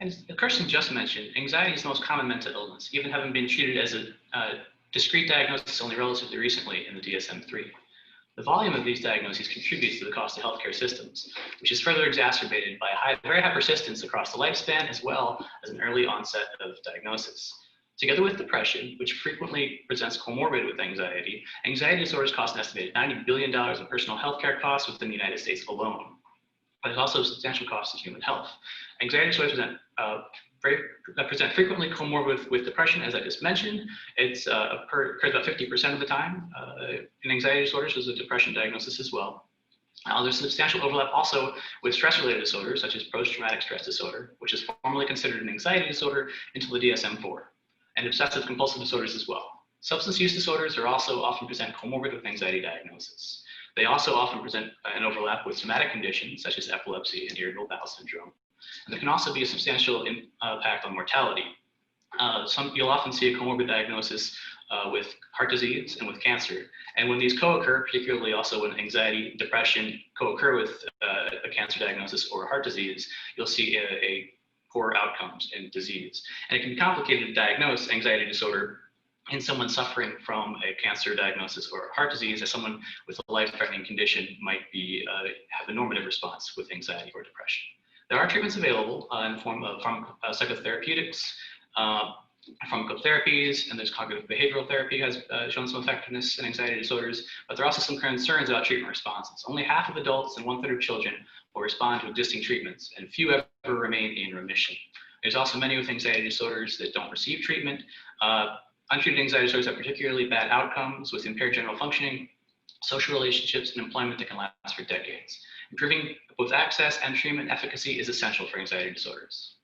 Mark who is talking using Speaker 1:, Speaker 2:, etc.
Speaker 1: As Kirsten just mentioned, anxiety is the most common mental illness, even having been treated as a discrete diagnosis only relatively recently in the DSM-3. The volume of these diagnoses contributes to the cost of healthcare systems, which is further exacerbated by very high persistence across the lifespan, as well as an early onset of diagnosis. Together with depression, which frequently presents comorbid with anxiety, anxiety disorders cost an estimated $90 billion in personal healthcare costs within the United States alone. But there's also a substantial cost to human health. Anxiety disorders present frequently comorbid with depression, as I just mentioned. It's occurs about 50% of the time in anxiety disorders. There's a depression diagnosis as well. There's substantial overlap also with stress-related disorders, such as post-traumatic stress disorder, which is formerly considered an anxiety disorder until the DSM-4, and obsessive compulsive disorders as well. Substance use disorders are also often present comorbid with anxiety diagnosis. They also often present an overlap with somatic conditions such as epilepsy and irritable bowel syndrome. And there can also be a substantial impact on mortality. You'll often see a comorbid diagnosis with heart disease and with cancer. And when these co-occur, particularly also when anxiety, depression co-occur with a cancer diagnosis or a heart disease, you'll see a poor outcomes in disease. And it can be complicated to diagnose anxiety disorder in someone suffering from a cancer diagnosis or a heart disease, as someone with a life-threatening condition might have a normative response with anxiety or depression. There are treatments available in the form of psychotherapeutics, pharmacotherapies, and there's cognitive behavioral therapy has shown some effectiveness in anxiety disorders, but there are also some concerns about treatment responses. Only half of adults and 1/3 of children will respond to existing treatments, and few ever remain in remission. There's also many with anxiety disorders that don't receive treatment. Untreated anxiety disorders have particularly bad outcomes with impaired general functioning, social relationships, and employment that can last for decades. Improving both access and treatment efficacy is essential for anxiety disorders.